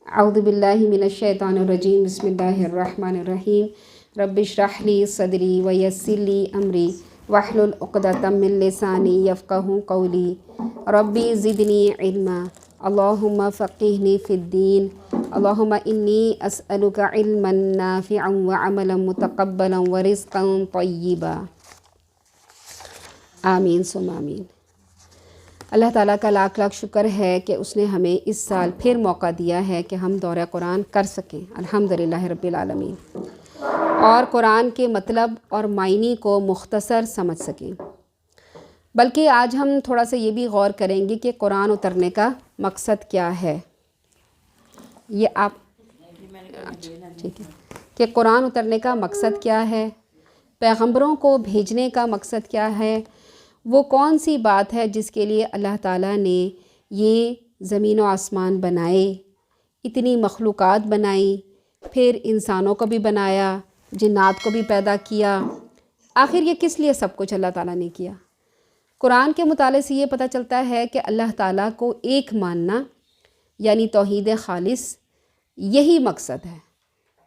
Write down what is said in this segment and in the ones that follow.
اعوذ باللہ من الشیطان الرجیم بسم اللہ الرحمن الرحیم رب اشرح لی صدری ویسر لی امری واحلل عقدۃ من لسانی یفقہوا قولی ربی زدنی علما اللہم فقہنی فی الدین اللہم انی اسألک علما نافعا وعملا متقبلا ورزقا طیبا آمین ثم آمین۔ اللہ تعالیٰ کا لاکھ لاکھ شکر ہے کہ اس نے ہمیں اس سال پھر موقع دیا ہے کہ ہم دورہ قرآن کر سکیں، الحمدللہ رب العالمین، اور قرآن کے مطلب اور معنی کو مختصر سمجھ سکیں۔ بلکہ آج ہم تھوڑا سا یہ بھی غور کریں گے کہ قرآن اترنے کا مقصد کیا ہے۔ یہ آپ ٹھیک ہے کہ قرآن اترنے کا مقصد کیا ہے، پیغمبروں کو بھیجنے کا مقصد کیا ہے، وہ کون سی بات ہے جس کے لیے اللہ تعالیٰ نے یہ زمین و آسمان بنائے، اتنی مخلوقات بنائی، پھر انسانوں کو بھی بنایا، جنات کو بھی پیدا کیا، آخر یہ کس لیے سب کچھ اللہ تعالیٰ نے کیا۔ قرآن کے مطالعے سے یہ پتہ چلتا ہے کہ اللہ تعالیٰ کو ایک ماننا یعنی توحید خالص، یہی مقصد ہے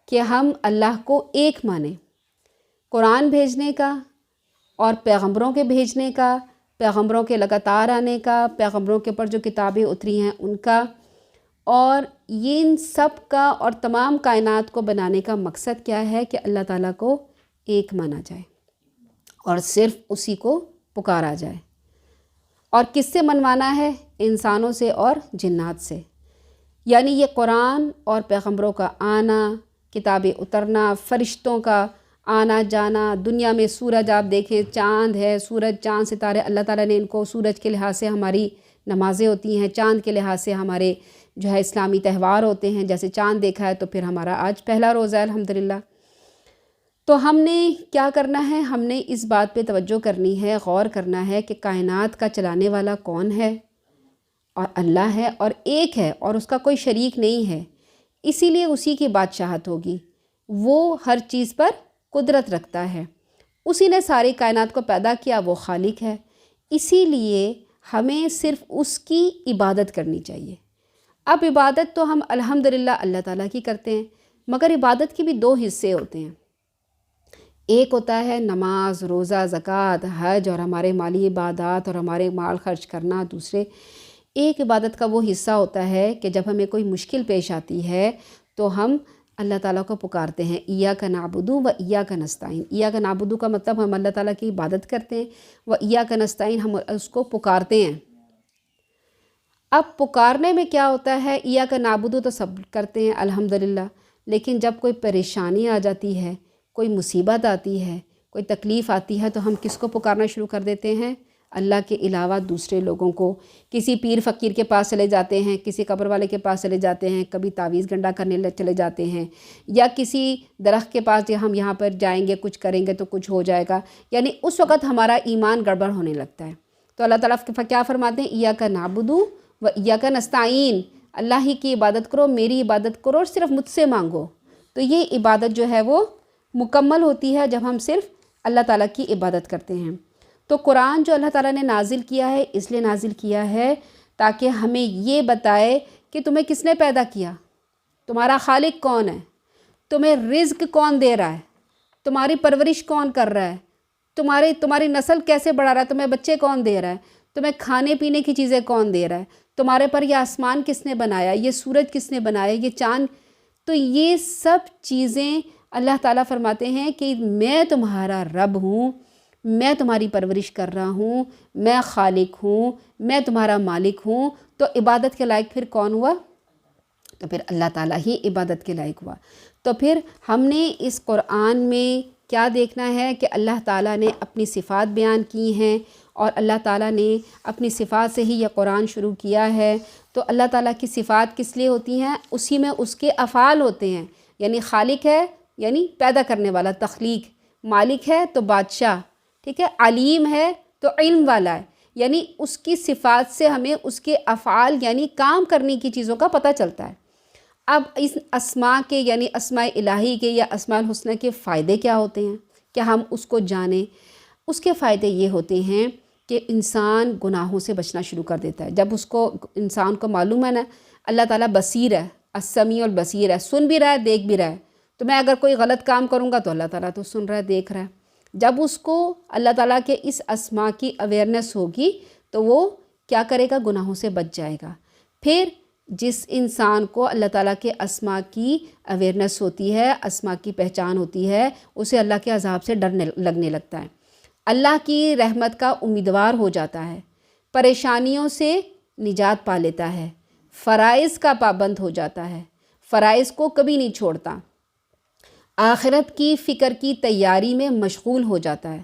کہ ہم اللہ کو ایک مانیں۔ قرآن بھیجنے کا اور پیغمبروں کے بھیجنے کا، پیغمبروں کے لگاتار آنے کا، پیغمبروں کے اوپر جو کتابیں اتری ہیں ان کا، اور ان سب کا اور تمام کائنات کو بنانے کا مقصد کیا ہے کہ اللہ تعالیٰ کو ایک مانا جائے اور صرف اسی کو پکارا جائے۔ اور کس سے منوانا ہے؟ انسانوں سے اور جنات سے۔ یعنی یہ قرآن اور پیغمبروں کا آنا، کتابیں اترنا، فرشتوں کا آنا جانا، دنیا میں سورج آپ دیکھیں، چاند ہے، سورج چاند ستارے، اللہ تعالیٰ نے ان کو، سورج کے لحاظ سے ہماری نمازیں ہوتی ہیں، چاند کے لحاظ سے ہمارے جو ہے اسلامی تہوار ہوتے ہیں، جیسے چاند دیکھا ہے تو پھر ہمارا آج پہلا روزہ ہے الحمدللہ۔ تو ہم نے کیا کرنا ہے؟ ہم نے اس بات پہ توجہ کرنی ہے، غور کرنا ہے کہ کائنات کا چلانے والا کون ہے، اور اللہ ہے، اور ایک ہے، اور اس کا کوئی شریک نہیں ہے، اسی لیے اسی کی بادشاہت ہوگی۔ وہ ہر چیز پر قدرت رکھتا ہے، اسی نے ساری کائنات کو پیدا کیا، وہ خالق ہے، اسی لیے ہمیں صرف اس کی عبادت کرنی چاہیے۔ اب عبادت تو ہم الحمدللہ اللہ تعالیٰ کی کرتے ہیں، مگر عبادت کے بھی دو حصے ہوتے ہیں۔ ایک ہوتا ہے نماز، روزہ، زکوٰۃ، حج اور ہمارے مالی عبادات اور ہمارے مال خرچ کرنا۔ دوسرے ایک عبادت کا وہ حصہ ہوتا ہے کہ جب ہمیں کوئی مشکل پیش آتی ہے تو ہم اللہ تعالیٰ کو پکارتے ہیں، ایاک نعبد و ایاک نستعین۔ ایاک نعبد کا مطلب ہم اللہ تعالیٰ کی عبادت کرتے ہیں، و ایاک نستعین ہم اس کو پکارتے ہیں۔ اب پکارنے میں کیا ہوتا ہے؟ ایاک نعبد تو سب کرتے ہیں الحمدللہ، لیکن جب کوئی پریشانی آ جاتی ہے، کوئی مصیبت آتی ہے، کوئی تکلیف آتی ہے تو ہم کس کو پکارنا شروع کر دیتے ہیں؟ اللہ کے علاوہ دوسرے لوگوں کو۔ کسی پیر فقیر کے پاس چلے جاتے ہیں، کسی قبر والے کے پاس چلے جاتے ہیں، کبھی تعویذ گنڈا کرنے چلے جاتے ہیں، یا کسی درخت کے پاس ہم یہاں پر جائیں گے، کچھ کریں گے تو کچھ ہو جائے گا، یعنی اس وقت ہمارا ایمان گڑبڑ ہونے لگتا ہے۔ تو اللہ تعالیٰ کیا فرماتے ہیں؟ ایاک نعبد و ایاک نستعین، اللہ ہی کی عبادت کرو، میری عبادت کرو اور صرف مجھ سے مانگو۔ تو یہ عبادت جو ہے وہ مکمل ہوتی ہے جب ہم صرف اللہ تعالیٰ کی عبادت کرتے ہیں۔ تو قرآن جو اللہ تعالیٰ نے نازل کیا ہے، اس لیے نازل کیا ہے تاکہ ہمیں یہ بتائے کہ تمہیں کس نے پیدا کیا، تمہارا خالق کون ہے، تمہیں رزق کون دے رہا ہے، تمہاری پرورش کون کر رہا ہے، تمہاری نسل کیسے بڑھا رہا ہے، تمہیں بچے کون دے رہا ہے، تمہیں کھانے پینے کی چیزیں کون دے رہا ہے، تمہارے پر یہ آسمان کس نے بنایا، یہ سورج کس نے بنایا، یہ چاند۔ تو یہ سب چیزیں اللہ تعالیٰ فرماتے ہیں کہ میں تمہارا رب ہوں، میں تمہاری پرورش کر رہا ہوں، میں خالق ہوں، میں تمہارا مالک ہوں۔ تو عبادت کے لائق پھر کون ہوا؟ تو پھر اللہ تعالیٰ ہی عبادت کے لائق ہوا۔ تو پھر ہم نے اس قرآن میں کیا دیکھنا ہے کہ اللہ تعالیٰ نے اپنی صفات بیان کی ہیں، اور اللہ تعالیٰ نے اپنی صفات سے ہی یہ قرآن شروع کیا ہے۔ تو اللہ تعالیٰ کی صفات کس لیے ہوتی ہیں؟ اسی میں اس کے افعال ہوتے ہیں، یعنی خالق ہے یعنی پیدا کرنے والا، تخلیق، مالک ہے تو بادشاہ، ٹھیک ہے، علیم ہے تو علم والا ہے، یعنی اس کی صفات سے ہمیں اس کے افعال یعنی کام کرنے کی چیزوں کا پتہ چلتا ہے۔ اب اس اسماء کے یعنی اسماء الہی کے یا اسماء الحسنہ کے فائدے کیا ہوتے ہیں کہ ہم اس کو جانیں؟ اس کے فائدے یہ ہوتے ہیں کہ انسان گناہوں سے بچنا شروع کر دیتا ہے۔ جب اس کو انسان کو معلوم ہے نا اللہ تعالیٰ بصیر ہے، السمیع البصیر ہے، سن بھی رہا ہے دیکھ بھی رہا ہے. تو میں اگر کوئی غلط کام کروں گا تو اللہ تعالیٰ تو سن رہا ہے دیکھ رہا ہے. جب اس کو اللہ تعالیٰ کے اس اسماء کی اویئرنیس ہوگی تو وہ کیا کرے گا؟ گناہوں سے بچ جائے گا. پھر جس انسان کو اللہ تعالیٰ کے اسماء کی اویئرنیس ہوتی ہے، اسماء کی پہچان ہوتی ہے، اسے اللہ کے عذاب سے ڈر لگنے لگتا ہے، اللہ کی رحمت کا امیدوار ہو جاتا ہے، پریشانیوں سے نجات پا لیتا ہے، فرائض کا پابند ہو جاتا ہے، فرائض کو کبھی نہیں چھوڑتا، آخرت کی فکر کی تیاری میں مشغول ہو جاتا ہے،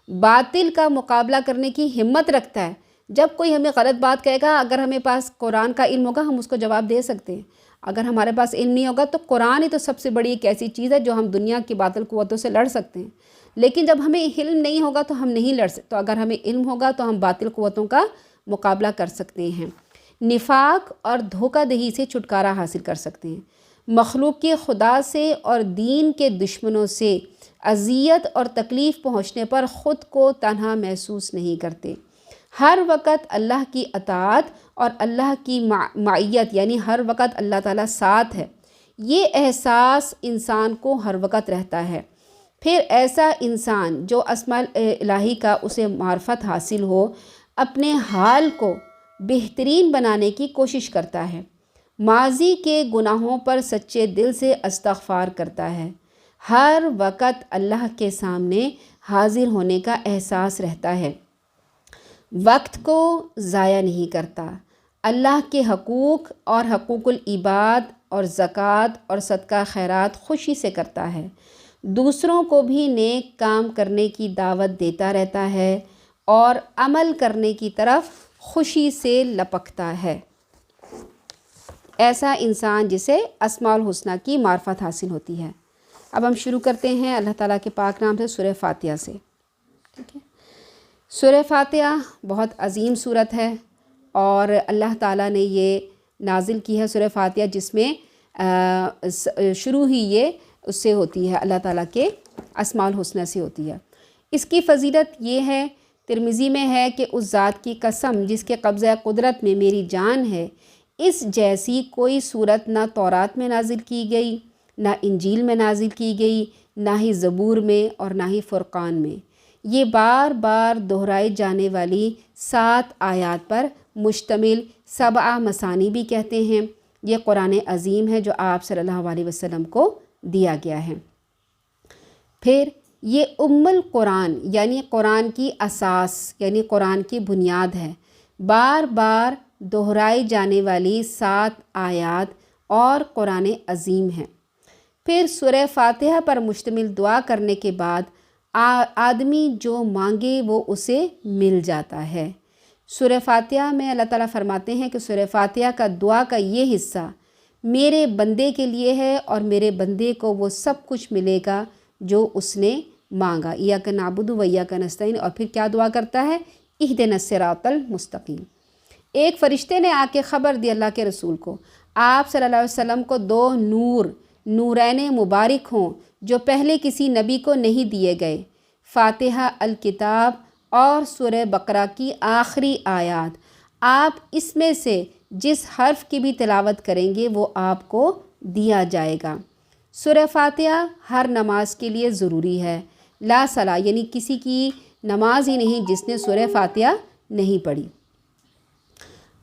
باطل کا مقابلہ کرنے کی ہمت رکھتا ہے. جب کوئی ہمیں غلط بات کہے گا، اگر ہمیں پاس قرآن کا علم ہوگا ہم اس کو جواب دے سکتے ہیں. اگر ہمارے پاس علم نہیں ہوگا تو قرآن ہی تو سب سے بڑی ایک ایسی چیز ہے جو ہم دنیا کی باطل قوتوں سے لڑ سکتے ہیں. لیکن جب ہمیں علم نہیں ہوگا تو ہم نہیں لڑ سکتے. تو اگر ہمیں علم ہوگا تو ہم باطل قوتوں کا مقابلہ کر سکتے ہیں، نفاق اور دھوکہ دہی سے چھٹکارا حاصل کر سکتے ہیں، مخلوق کے خدا سے اور دین کے دشمنوں سے اذیت اور تکلیف پہنچنے پر خود کو تنہا محسوس نہیں کرتے. ہر وقت اللہ کی اطاعت اور اللہ کی معیت، یعنی ہر وقت اللہ تعالیٰ ساتھ ہے، یہ احساس انسان کو ہر وقت رہتا ہے. پھر ایسا انسان جو اسماء الہی کا اسے معرفت حاصل ہو، اپنے حال کو بہترین بنانے کی کوشش کرتا ہے، ماضی کے گناہوں پر سچے دل سے استغفار کرتا ہے، ہر وقت اللہ کے سامنے حاضر ہونے کا احساس رہتا ہے، وقت کو ضائع نہیں کرتا، اللہ کے حقوق اور حقوق العباد اور زکوٰۃ اور صدقہ خیرات خوشی سے کرتا ہے، دوسروں کو بھی نیک کام کرنے کی دعوت دیتا رہتا ہے اور عمل کرنے کی طرف خوشی سے لپکتا ہے. ایسا انسان جسے اسماء الحسنہ کی معرفت حاصل ہوتی ہے. اب ہم شروع کرتے ہیں اللہ تعالیٰ کے پاک نام سے، سورہ فاتحہ سے. ٹھیک ہے، سورہ فاتحہ بہت عظیم سورت ہے اور اللہ تعالیٰ نے یہ نازل کی ہے سورہ فاتحہ، جس میں شروع ہی یہ اس سے ہوتی ہے، اللہ تعالیٰ کے اسماء الحسنہ سے ہوتی ہے. اس کی فضیلت یہ ہے، ترمذی میں ہے کہ اس ذات کی قسم جس کے قبضہ قدرت میں میری جان ہے، اس جیسی کوئی صورت نہ تورات میں نازل کی گئی، نہ انجیل میں نازل کی گئی، نہ ہی زبور میں اور نہ ہی فرقان میں. یہ بار بار دہرائی جانے والی 7 آیات پر مشتمل 7 مثانی بھی کہتے ہیں. یہ قرآن عظیم ہے جو آپ صلی اللہ علیہ وسلم کو دیا گیا ہے. پھر یہ ام القرآن یعنی قرآن کی اساس، یعنی قرآن کی بنیاد ہے. بار بار دہرائی جانے والی 7 آیات اور قرآن عظیم ہے. پھر سورہ فاتحہ پر مشتمل دعا کرنے کے بعد آدمی جو مانگے وہ اسے مل جاتا ہے. سورہ فاتحہ میں اللہ تعالیٰ فرماتے ہیں کہ سورہ فاتحہ کا دعا کا یہ حصہ میرے بندے کے لیے ہے اور میرے بندے کو وہ سب کچھ ملے گا جو اس نے مانگا. ایاک نعبد و ایاک نستعین. اور پھر کیا دعا کرتا ہے؟ اہدنا الصراط المستقیم. ایک فرشتے نے آ کے خبر دی اللہ کے رسول کو، آپ صلی اللہ علیہ وسلم کو 2 نورین مبارک ہوں جو پہلے کسی نبی کو نہیں دیے گئے، فاتحہ الکتاب اور سورہ بقرہ کی آخری آیات. آپ اس میں سے جس حرف کی بھی تلاوت کریں گے وہ آپ کو دیا جائے گا. سورہ فاتحہ ہر نماز کے لیے ضروری ہے. لا صلاح یعنی کسی کی نماز ہی نہیں جس نے سورہ فاتحہ نہیں پڑھی.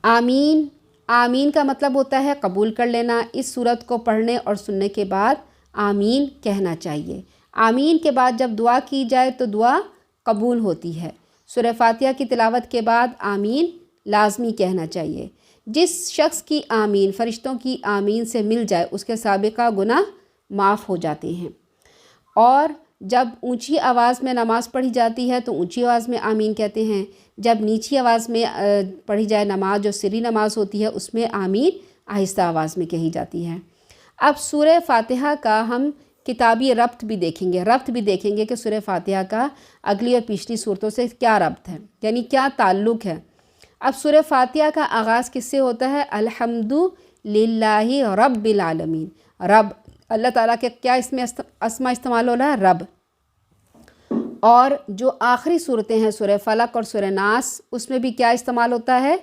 آمین. آمین کا مطلب ہوتا ہے قبول کر لینا. اس سورت کو پڑھنے اور سننے کے بعد آمین کہنا چاہیے. آمین کے بعد جب دعا کی جائے تو دعا قبول ہوتی ہے. سورہ فاتحہ کی تلاوت کے بعد آمین لازمی کہنا چاہیے. جس شخص کی آمین فرشتوں کی آمین سے مل جائے اس کے سابقہ گناہ معاف ہو جاتے ہیں. اور جب اونچی آواز میں نماز پڑھی جاتی ہے تو اونچی آواز میں آمین کہتے ہیں. جب نیچی آواز میں پڑھی جائے نماز، جو سری نماز ہوتی ہے، اس میں آمین آہستہ آواز میں کہی جاتی ہے. اب سورہ فاتحہ کا ہم کتابی ربط بھی دیکھیں گے کہ سورہ فاتحہ کا اگلی اور پچھلی صورتوں سے کیا ربط ہے، یعنی کیا تعلق ہے. اب سورہ فاتحہ کا آغاز کس سے ہوتا ہے؟ الحمد للہ رب العالمین. رب اللہ تعالیٰ کے کیا اس میں اسما استعمال ہو رہا ہے؟ رب. اور جو آخری صورتیں ہیں سورہ فلق اور سورہ ناس، اس میں بھی کیا استعمال ہوتا ہے؟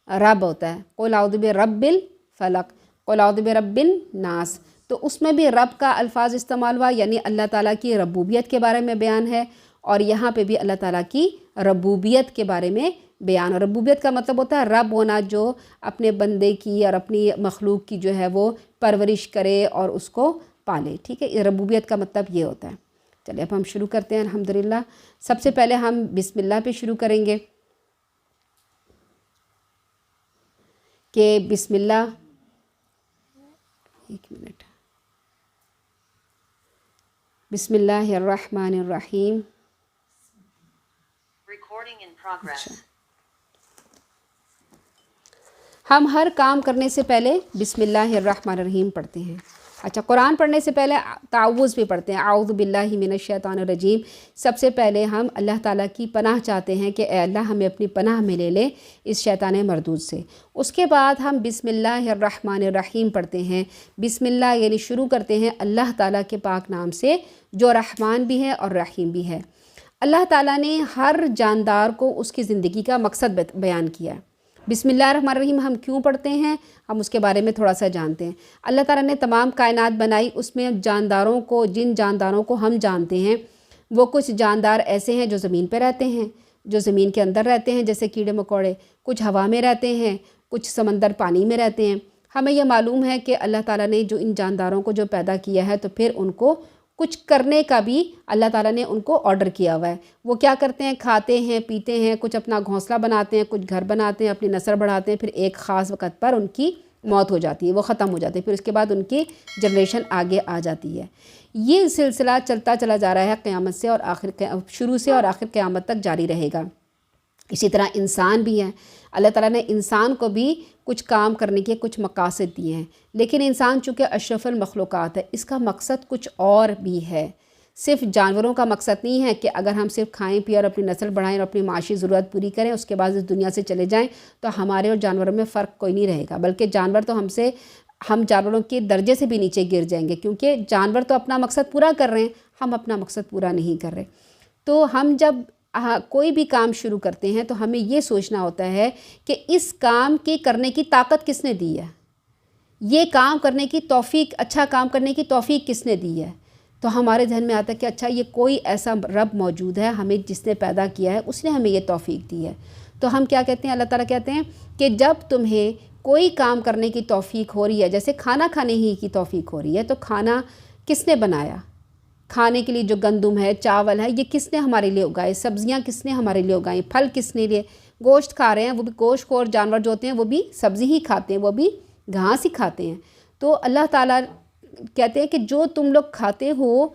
رب ہوتا ہے. قل اعوذ برب الفلق. قل اعوذ برب الناس، تو اس میں بھی رب کا الفاظ استعمال ہوا، یعنی اللہ تعالیٰ کی ربوبیت کے بارے میں بیان ہے، اور یہاں پہ بھی اللہ تعالیٰ کی ربوبیت کے بارے میں بیان. اور ربوبیت کا مطلب ہوتا ہے رب ہونا، جو اپنے بندے کی اور اپنی مخلوق کی جو ہے وہ پرورش کرے اور اس کو پالے. ٹھیک ہے، ربوبیت کا مطلب یہ ہوتا ہے. چلیے اب ہم شروع کرتے ہیں الحمدللہ. سب سے پہلے ہم بسم اللہ پہ شروع کریں گے کہ بسم اللہ، ایک منٹ، بسم اللہ الرحمن الرحیم. ہم ہر کام کرنے سے پہلے بسم اللہ الرحمن الرحیم پڑھتے ہیں. اچھا، قرآن پڑھنے سے پہلے تعوذ بھی پڑھتے ہیں، اعوذ باللہ من الشیطان الرجیم. سب سے پہلے ہم اللہ تعالیٰ کی پناہ چاہتے ہیں کہ اے اللہ ہمیں اپنی پناہ میں لے لے اس شیطان مردود سے. اس کے بعد ہم بسم اللہ الرحمن الرحیم پڑھتے ہیں. بسم اللہ یعنی شروع کرتے ہیں اللہ تعالیٰ کے پاک نام سے، جو رحمان بھی ہے اور رحیم بھی ہے. اللہ تعالیٰ نے ہر جاندار کو اس کی زندگی کا مقصد بیان کیا ہے. بسم اللہ الرحمن الرحیم ہم کیوں پڑھتے ہیں، ہم اس کے بارے میں تھوڑا سا جانتے ہیں. اللہ تعالیٰ نے تمام کائنات بنائی، اس میں جانداروں کو، جن جانداروں کو ہم جانتے ہیں، وہ کچھ جاندار ایسے ہیں جو زمین پہ رہتے ہیں، جو زمین کے اندر رہتے ہیں جیسے کیڑے مکوڑے، کچھ ہوا میں رہتے ہیں، کچھ سمندر پانی میں رہتے ہیں. ہمیں یہ معلوم ہے کہ اللہ تعالیٰ نے جو ان جانداروں کو جو پیدا کیا ہے، تو پھر ان کو کچھ کرنے کا بھی اللہ تعالیٰ نے ان کو آرڈر کیا ہوا ہے. وہ کیا کرتے ہیں، کھاتے ہیں، پیتے ہیں، کچھ اپنا گھونسلہ بناتے ہیں، کچھ گھر بناتے ہیں، اپنی نسل بڑھاتے ہیں، پھر ایک خاص وقت پر ان کی موت ہو جاتی ہے، وہ ختم ہو جاتے ہیں، پھر اس کے بعد ان کی جنریشن آگے آ جاتی ہے. یہ سلسلہ چلتا چلا جا رہا ہے قیامت سے، اور شروع سے اور آخر قیامت تک جاری رہے گا. اسی طرح انسان بھی ہے. اللہ تعالیٰ نے انسان کو بھی کچھ کام کرنے کے کچھ مقاصد دیے ہیں، لیکن انسان چونکہ اشرف المخلوقات ہے، اس کا مقصد کچھ اور بھی ہے. صرف جانوروں کا مقصد نہیں ہے کہ اگر ہم صرف کھائیں پئیں اور اپنی نسل بڑھائیں اور اپنی معاشی ضرورت پوری کریں، اس کے بعد اس دنیا سے چلے جائیں، تو ہمارے اور جانوروں میں فرق کوئی نہیں رہے گا. بلکہ جانور تو ہم جانوروں کے درجے سے بھی نیچے گر جائیں گے، کیونکہ جانور تو اپنا مقصد پورا کر رہے ہیں، ہم اپنا مقصد پورا نہیں کر رہے. تو ہم جب کوئی بھی کام شروع کرتے ہیں تو ہمیں یہ سوچنا ہوتا ہے کہ اس کام کے کرنے کی طاقت کس نے دی ہے، یہ کام کرنے کی توفیق، اچھا کام کرنے کی توفیق کس نے دی ہے. تو ہمارے ذہن میں آتا ہے کہ اچھا یہ کوئی ایسا رب موجود ہے، ہمیں جس نے پیدا کیا ہے، اس نے ہمیں یہ توفیق دی ہے. تو ہم کیا کہتے ہیں، اللہ تعالیٰ کہتے ہیں کہ جب تمہیں کوئی کام کرنے کی توفیق ہو رہی ہے، جیسے کھانا کھانے ہی کی توفیق ہو رہی ہے، تو کھانا کس نے بنایا، کھانے کے لیے جو گندم ہے، چاول ہے، یہ کس نے ہمارے لیے اگائے، سبزیاں کس نے ہمارے لیے اگائیں، پھل کس نے لیے، گوشت کھا رہے ہیں، وہ بھی گوشت خور جانور جو ہوتے ہیں وہ بھی سبزی ہی کھاتے ہیں، وہ بھی گھاس ہی کھاتے ہیں. تو اللہ تعالیٰ کہتے ہیں کہ جو تم لوگ کھاتے ہو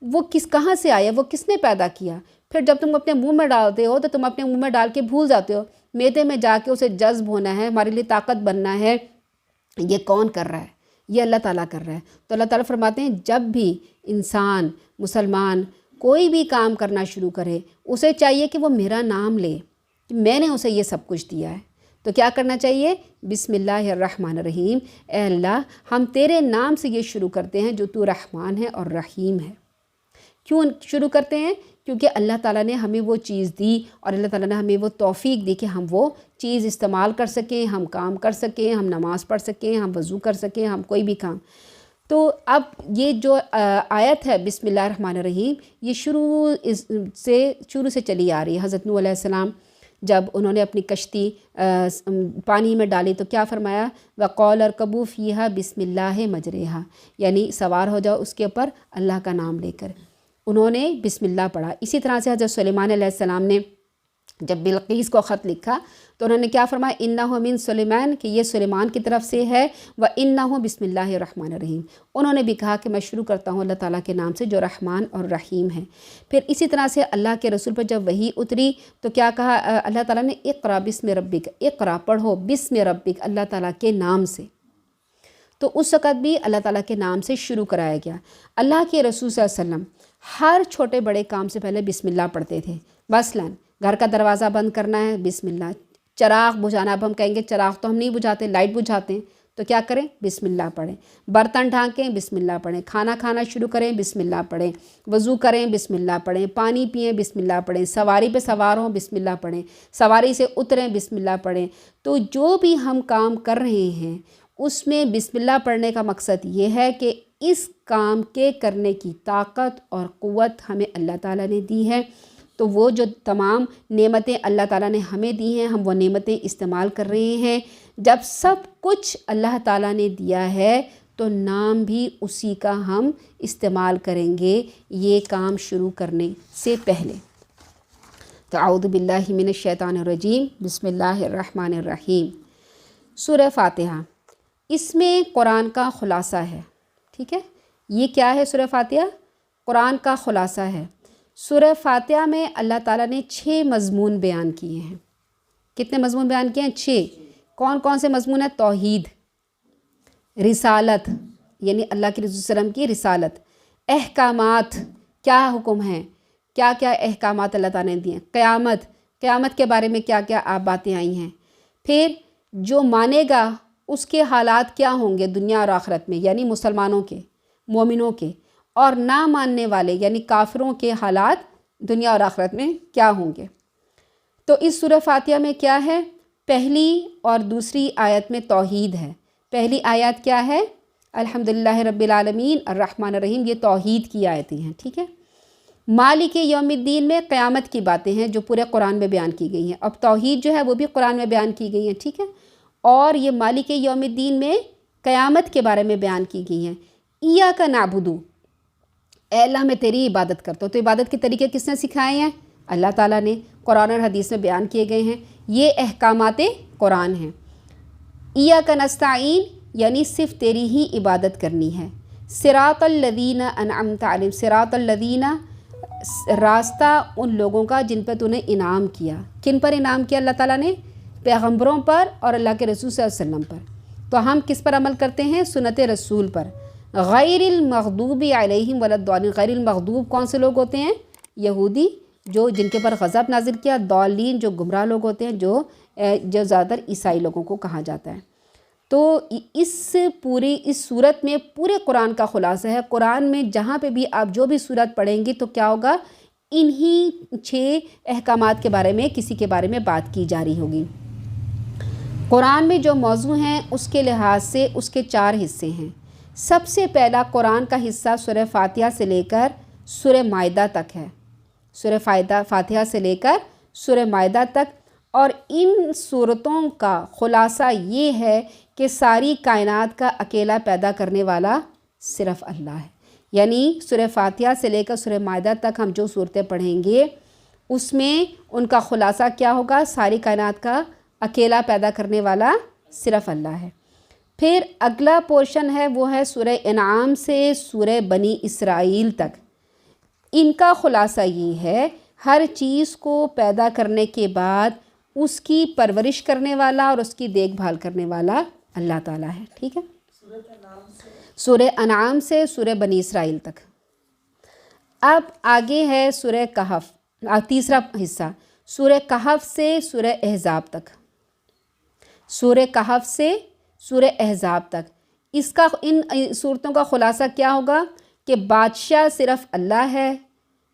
وہ کہاں سے آیا، وہ کس نے پیدا کیا. پھر جب تم اپنے منہ میں ڈالتے ہو تو تم اپنے منہ میں ڈال کے بھول جاتے ہو، معدے میں جا کے اسے جذب ہونا ہے، ہمارے لیے طاقت بننا ہے. یہ کون کر رہا ہے؟ یہ اللہ تعالیٰ کر رہا ہے. تو اللہ تعالیٰ فرماتے ہیں جب بھی انسان، مسلمان کوئی بھی کام کرنا شروع کرے، اسے چاہیے کہ وہ میرا نام لے کہ میں نے اسے یہ سب کچھ دیا ہے. تو کیا کرنا چاہیے، بسم اللہ الرحمن الرحیم، اے اللہ ہم تیرے نام سے یہ شروع کرتے ہیں جو تو رحمان ہے اور رحیم ہے. کیوں شروع کرتے ہیں؟ کیونکہ اللہ تعالیٰ نے ہمیں وہ چیز دی، اور اللہ تعالیٰ نے ہمیں وہ توفیق دی کہ ہم وہ چیز استعمال کر سکیں، ہم کام کر سکیں، ہم نماز پڑھ سکیں، ہم وضو کر سکیں، ہم کوئی بھی کام. تو اب یہ جو آیت ہے بسم اللہ الرحمن الرحیم، یہ شروع سے چلی آ رہی ہے. حضرت نوح علیہ السلام جب انہوں نے اپنی کشتی پانی میں ڈالی تو کیا فرمایا، وَقَالَ ارْكَبُوا فِيهَا بِسْمِ اللَّهِ مَجْرَاهَا، یعنی سوار ہو جاؤ اس کے اوپر اللہ کا نام لے کر. انہوں نے بسم اللہ پڑھا. اسی طرح سے حضرت سلیمان علیہ السلام نے جب بلقیس کو خط لکھا تو انہوں نے کیا فرمایا، اِنَّهُ مِن سلیمان، کہ یہ سلیمان کی طرف سے ہے، وَإِنَّهُ بسم اللہ الرحمن الرحیم. انہوں نے بھی کہا کہ میں شروع کرتا ہوں اللہ تعالیٰ کے نام سے جو رحمان اور رحیم ہے. پھر اسی طرح سے اللہ کے رسول پر جب وحی اتری تو کیا کہا اللہ تعالیٰ نے، اقرا بسم ربک، اقرا پڑھو بسم ربک، اللہ تعالیٰ کے نام سے. تو اس وقت بھی اللہ تعالیٰ کے نام سے شروع کرایا گیا. اللہ کے رسول صلی اللہ علیہ وسلم ہر چھوٹے بڑے کام سے پہلے بسم اللہ پڑھتے تھے. مثلاً گھر کا دروازہ بند کرنا ہے، بسم اللہ. چراغ بجھانا، اب ہم کہیں گے چراغ تو ہم نہیں بجھاتے، لائٹ بجھاتے ہیں، تو کیا کریں، بسم اللہ پڑھیں. برتن ڈھانکیں، بسم اللہ پڑھیں. کھانا کھانا شروع کریں، بسم اللہ پڑھیں. وضو کریں، بسم اللہ پڑھیں. پانی پئیں، بسم اللہ پڑھیں. سواری پہ سوار ہوں، بسم اللہ پڑھیں. سواری سے اتریں، بسم اللہ پڑھیں. تو جو بھی ہم کام کر رہے ہیں اس میں بسم اللہ پڑھنے کا مقصد یہ ہے کہ اس کام کے کرنے کی طاقت اور قوت ہمیں اللہ تعالیٰ نے دی ہے، تو وہ جو تمام نعمتیں اللہ تعالیٰ نے ہمیں دی ہیں ہم وہ نعمتیں استعمال کر رہے ہیں۔ جب سب کچھ اللہ تعالیٰ نے دیا ہے تو نام بھی اسی کا ہم استعمال کریں گے یہ کام شروع کرنے سے پہلے۔ تو اعوذ باللہ من الشیطان الرجیم، بسم اللہ الرحمن الرحیم۔ سورہ فاتحہ، اس میں قرآن کا خلاصہ ہے، ٹھیک ہے؟ یہ کیا ہے سورہ فاتحہ؟ قرآن کا خلاصہ ہے۔ سورہ فاتحہ میں اللہ تعالیٰ نے 6 مضمون بیان کیے ہیں۔ کتنے مضمون بیان کیے ہیں؟ 6۔ کون کون سے مضمون ہیں؟ توحید، رسالت یعنی اللہ کے رسول صلی اللہ علیہ وسلم کی رسالت، احکامات کیا حکم ہیں، کیا کیا احکامات اللہ تعالیٰ نے دیے ہیں، قیامت کے بارے میں کیا کیا آپ باتیں آئی ہیں، پھر جو مانے گا اس کے حالات کیا ہوں گے دنیا اور آخرت میں، یعنی مسلمانوں کے، مومنوں کے، اور نہ ماننے والے یعنی کافروں کے حالات دنیا اور آخرت میں کیا ہوں گے۔ تو اس سورہ فاتحہ میں کیا ہے؟ پہلی اور دوسری آیت میں توحید ہے۔ پہلی آیت کیا ہے؟ الحمدللہ رب العالمین الرحمن الرحیم، یہ توحید کی آیتیں ہیں، ٹھیک ہے؟ مالک یوم الدین میں قیامت کی باتیں ہیں جو پورے قرآن میں بیان کی گئی ہیں۔ اب توحید جو ہے وہ بھی قرآن میں بیان کی گئی ہیں، ٹھیک ہے؟ اور یہ مالک یوم الدین میں قیامت کے بارے میں بیان کی گئی ہیں۔ ایاک نعبدو، اے اللہ میں تیری عبادت کرتا ہوں۔ تو عبادت کے طریقے کس نے سکھائے ہیں؟ اللہ تعالیٰ نے قرآن اور حدیث میں بیان کیے گئے ہیں، یہ احکامات قرآن ہیں۔ ایاک نستعین یعنی صرف تیری ہی عبادت کرنی ہے۔ صراط الذین انعمت علیہم، صراط الذین راستہ ان لوگوں کا جن پہ تو نے انعام کیا۔ کن پر انعام کیا اللہ تعالیٰ نے؟ پیغمبروں پر اور اللہ کے رسول صلی اللہ علیہ وسلم پر۔ تو ہم کس پر عمل کرتے ہیں؟ سنت رسول پر۔ غیر المغضوب علیہم ولا الضالین، غیر المغضوب کون سے لوگ ہوتے ہیں؟ یہودی، جو جن کے پر غضب نازل کیا، ضالین جو گمراہ لوگ ہوتے ہیں، جو زیادہ تر عیسائی لوگوں کو کہا جاتا ہے۔ تو اس صورت میں پورے قرآن کا خلاصہ ہے۔ قرآن میں جہاں پہ بھی آپ جو بھی صورت پڑھیں گے تو کیا ہوگا؟ انہی 6 احکامات کے بارے میں کسی کے بارے میں بات کی جا رہی ہوگی۔ قرآن میں جو موضوع ہیں اس کے لحاظ سے اس کے 4 حصے ہیں۔ سب سے پہلا قرآن کا حصہ سورہ فاتحہ سے لے کر سورہ مائدہ تک ہے، سورہ فاتحہ سے لے کر سورہ مائدہ تک، اور ان صورتوں کا خلاصہ یہ ہے کہ ساری کائنات کا اکیلا پیدا کرنے والا صرف اللہ ہے۔ یعنی سورہ فاتحہ سے لے کر سورہ مائدہ تک ہم جو صورتیں پڑھیں گے اس میں ان کا خلاصہ کیا ہوگا؟ ساری کائنات کا اکیلا پیدا کرنے والا صرف اللہ ہے۔ پھر اگلا پورشن ہے وہ ہے سورہ انعام سے سورہ بنی اسرائیل تک۔ ان کا خلاصہ یہ ہے ہر چیز کو پیدا کرنے کے بعد اس کی پرورش کرنے والا اور اس کی دیکھ بھال کرنے والا اللہ تعالیٰ ہے، ٹھیک ہے؟ سورہ انعام سے سورہ بنی اسرائیل تک۔ اب آگے ہے سورہ کہف، تیسرا حصہ سورہ کہف سے سورہ احزاب تک، سورہ کہف سے سورہ احزاب تک۔ اس کا ان صورتوں کا خلاصہ کیا ہوگا کہ بادشاہ صرف اللہ ہے،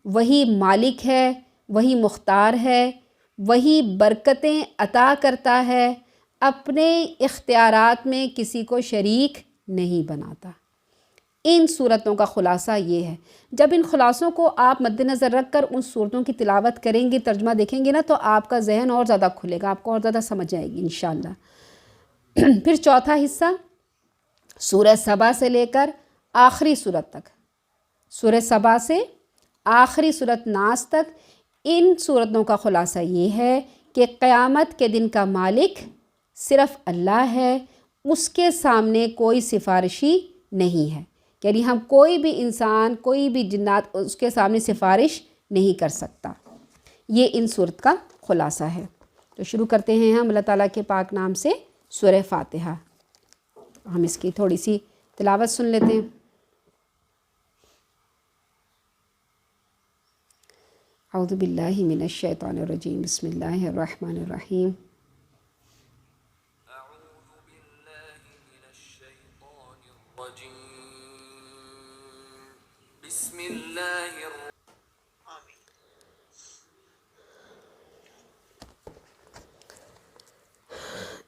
وہی مالک ہے، وہی مختار ہے، وہی برکتیں عطا کرتا ہے، اپنے اختیارات میں کسی کو شریک نہیں بناتا۔ ان صورتوں کا خلاصہ یہ ہے۔ جب ان خلاصوں کو آپ مد نظر رکھ کر ان صورتوں کی تلاوت کریں گے، ترجمہ دیکھیں گے نا، تو آپ کا ذہن اور زیادہ کھلے گا، آپ کو اور زیادہ سمجھ آئے گی انشاءاللہ۔ پھر چوتھا حصہ سورہ سبا سے لے کر آخری سورت تک، سورہ سبا سے آخری سورت ناس تک۔ ان صورتوں کا خلاصہ یہ ہے کہ قیامت کے دن کا مالک صرف اللہ ہے، اس کے سامنے کوئی سفارشی نہیں ہے، یعنی ہم کوئی بھی انسان، کوئی بھی جنات اس کے سامنے سفارش نہیں کر سکتا۔ یہ ان صورت کا خلاصہ ہے۔ تو شروع کرتے ہیں ہم اللہ تعالیٰ کے پاک نام سے سورہ فاتحہ۔ ہم اس کی تھوڑی سی تلاوت سن لیتے ہیں۔ اعوذ باللہ من الشیطان الرجیم، بسم اللہ الرحمن الرحیم۔ اعوذ باللہ من الشیطان الرجیم، بسم اللہ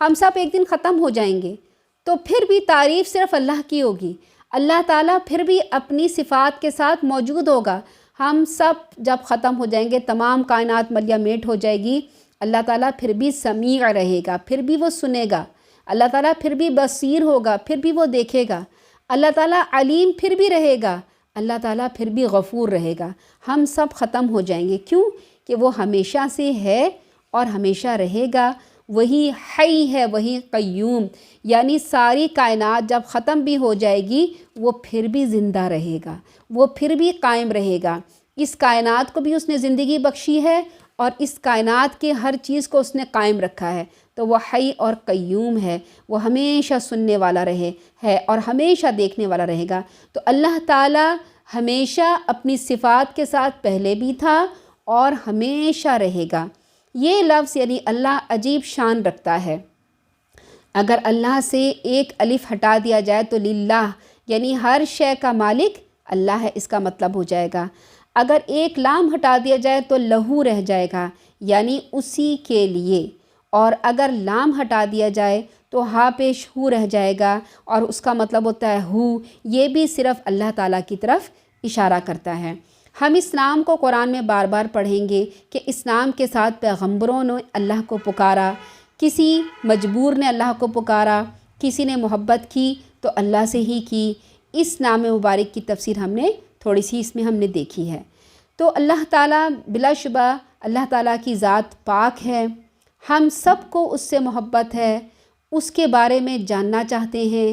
ہم سب ایک دن ختم ہو جائیں گے، تو پھر بھی تعریف صرف اللہ کی ہوگی، اللہ تعالیٰ پھر بھی اپنی صفات کے ساتھ موجود ہوگا۔ ہم سب جب ختم ہو جائیں گے، تمام کائنات ملیہ میٹ ہو جائے گی، اللہ تعالیٰ پھر بھی سمیع رہے گا، پھر بھی وہ سنے گا، اللہ تعالیٰ پھر بھی بصیر ہوگا، پھر بھی وہ دیکھے گا، اللہ تعالیٰ علیم پھر بھی رہے گا، اللہ تعالیٰ پھر بھی غفور رہے گا۔ ہم سب ختم ہو جائیں گے، کیوں کہ وہ ہمیشہ سے ہے اور ہمیشہ رہے گا، وہی حی ہے، وہی قیوم، یعنی ساری کائنات جب ختم بھی ہو جائے گی وہ پھر بھی زندہ رہے گا، وہ پھر بھی قائم رہے گا۔ اس کائنات کو بھی اس نے زندگی بخشی ہے اور اس کائنات کے ہر چیز کو اس نے قائم رکھا ہے، تو وہ حی اور قیوم ہے، وہ ہمیشہ سننے والا ہے اور ہمیشہ دیکھنے والا رہے گا۔ تو اللہ تعالیٰ ہمیشہ اپنی صفات کے ساتھ پہلے بھی تھا اور ہمیشہ رہے گا۔ یہ لفظ یعنی اللہ عجیب شان رکھتا ہے۔ اگر اللہ سے ایک الف ہٹا دیا جائے تو للہ یعنی ہر شے کا مالک اللہ ہے، اس کا مطلب ہو جائے گا۔ اگر ایک لام ہٹا دیا جائے تو لہو رہ جائے گا، یعنی اسی کے لیے، اور اگر لام ہٹا دیا جائے تو ہا پیش ہو رہ جائے گا اور اس کا مطلب ہوتا ہے ہو، یہ بھی صرف اللہ تعالیٰ کی طرف اشارہ کرتا ہے۔ ہم اس نام کو قرآن میں بار بار پڑھیں گے کہ اس نام کے ساتھ پیغمبروں نے اللہ کو پکارا، کسی مجبور نے اللہ کو پکارا، کسی نے محبت کی تو اللہ سے ہی کی۔ اس نام مبارک کی تفسیر ہم نے تھوڑی سی اس میں ہم نے دیکھی ہے۔ تو اللہ تعالیٰ بلا شبہ اللہ تعالیٰ کی ذات پاک ہے، ہم سب کو اس سے محبت ہے، اس کے بارے میں جاننا چاہتے ہیں،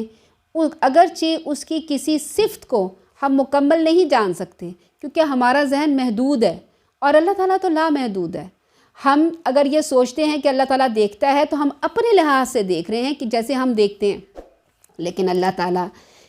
اگرچہ اس کی کسی صفت کو ہم مکمل نہیں جان سکتے کیونکہ ہمارا ذہن محدود ہے اور اللہ تعالیٰ تو لامحدود ہے۔ ہم اگر یہ سوچتے ہیں کہ اللہ تعالیٰ دیکھتا ہے تو ہم اپنے لحاظ سے دیکھ رہے ہیں کہ جیسے ہم دیکھتے ہیں، لیکن اللہ تعالیٰ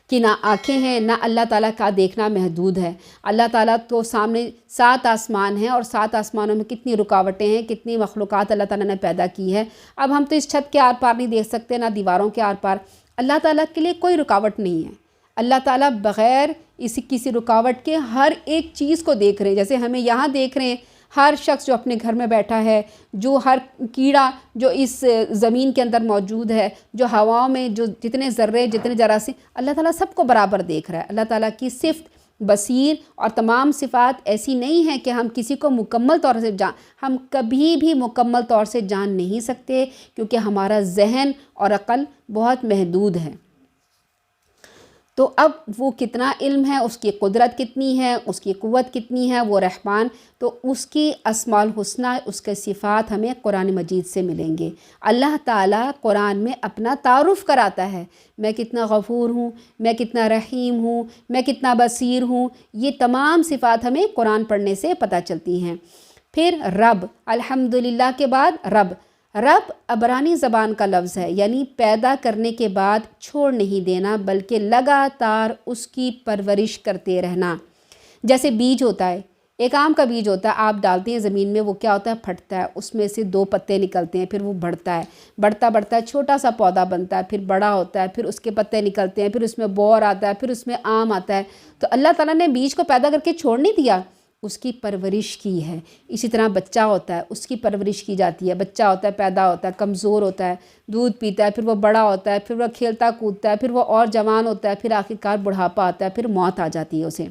کی نہ آنکھیں ہیں، نہ اللہ تعالیٰ کا دیکھنا محدود ہے۔ اللہ تعالیٰ تو سامنے 7 آسمان ہیں اور 7 آسمانوں میں کتنی رکاوٹیں ہیں، کتنی مخلوقات اللہ تعالیٰ نے پیدا کی ہے۔ اب ہم تو اس چھت کے آر پار نہیں دیکھ سکتے، نہ دیواروں کے آر پار۔ اللہ تعالیٰ کے لیے کوئی رکاوٹ نہیں ہے، اللہ تعالیٰ بغیر کسی رکاوٹ کے ہر ایک چیز کو دیکھ رہے ہیں۔ جیسے ہمیں یہاں دیکھ رہے ہیں، ہر شخص جو اپنے گھر میں بیٹھا ہے، جو ہر کیڑا جو اس زمین کے اندر موجود ہے، جو ہواؤں میں جو جتنے ذرے جتنے جراثیم، اللہ تعالیٰ سب کو برابر دیکھ رہا ہے۔ اللہ تعالیٰ کی صفت بصیر اور تمام صفات ایسی نہیں ہیں کہ ہم کسی کو مکمل طور سے ہم کبھی بھی مکمل طور سے جان نہیں سکتے کیونکہ ہمارا ذہن اور عقل بہت محدود ہے۔ تو اب وہ کتنا علم ہے، اس کی قدرت کتنی ہے، اس کی قوت کتنی ہے، وہ رحمان، تو اس کی اسماء الحسنی، اس کے صفات ہمیں قرآن مجید سے ملیں گے۔ اللہ تعالیٰ قرآن میں اپنا تعارف کراتا ہے، میں کتنا غفور ہوں، میں کتنا رحیم ہوں، میں کتنا بصیر ہوں، یہ تمام صفات ہمیں قرآن پڑھنے سے پتہ چلتی ہیں۔ پھر رب، الحمدللہ کے بعد رب عبرانی زبان کا لفظ ہے، یعنی پیدا کرنے کے بعد چھوڑ نہیں دینا بلکہ لگاتار اس کی پرورش کرتے رہنا۔ جیسے بیج ہوتا ہے، ایک آم کا بیج ہوتا ہے، آپ ڈالتے ہیں زمین میں، وہ کیا ہوتا ہے، پھٹتا ہے، اس میں سے 2 پتے نکلتے ہیں، پھر وہ بڑھتا ہے، بڑھتا ہے، چھوٹا سا پودا بنتا ہے، پھر بڑا ہوتا ہے، پھر اس کے پتے نکلتے ہیں، پھر اس میں بور آتا ہے، پھر اس میں آم آتا ہے۔ تو اللہ تعالیٰ نے بیج کو پیدا کر کے چھوڑ نہیں دیا، اس کی پرورش کی ہے۔ اسی طرح بچہ ہوتا ہے، اس کی پرورش کی جاتی ہے، بچہ ہوتا ہے، پیدا ہوتا ہے، کمزور ہوتا ہے، دودھ پیتا ہے، پھر وہ بڑا ہوتا ہے، پھر وہ کھیلتا کودتا ہے، پھر وہ اور جوان ہوتا ہے، پھر آخرکار بڑھاپا آتا ہے، پھر موت آ جاتی ہے اسے۔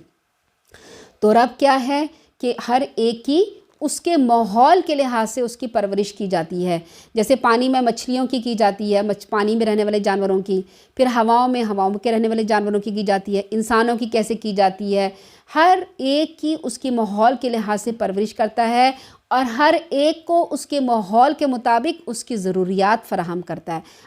تو رب کیا ہے کہ ہر ایک کی اس کے ماحول کے لحاظ سے اس کی پرورش کی جاتی ہے۔ جیسے پانی میں مچھلیوں کی جاتی ہے، پانی میں رہنے والے جانوروں کی، پھر ہواؤں کے رہنے والے جانوروں کی جاتی ہے، انسانوں کی کیسے کی جاتی ہے۔ ہر ایک کی اس کی ماحول کے لحاظ سے پرورش کرتا ہے اور ہر ایک کو اس کے ماحول کے مطابق اس کی ضروریات فراہم کرتا ہے۔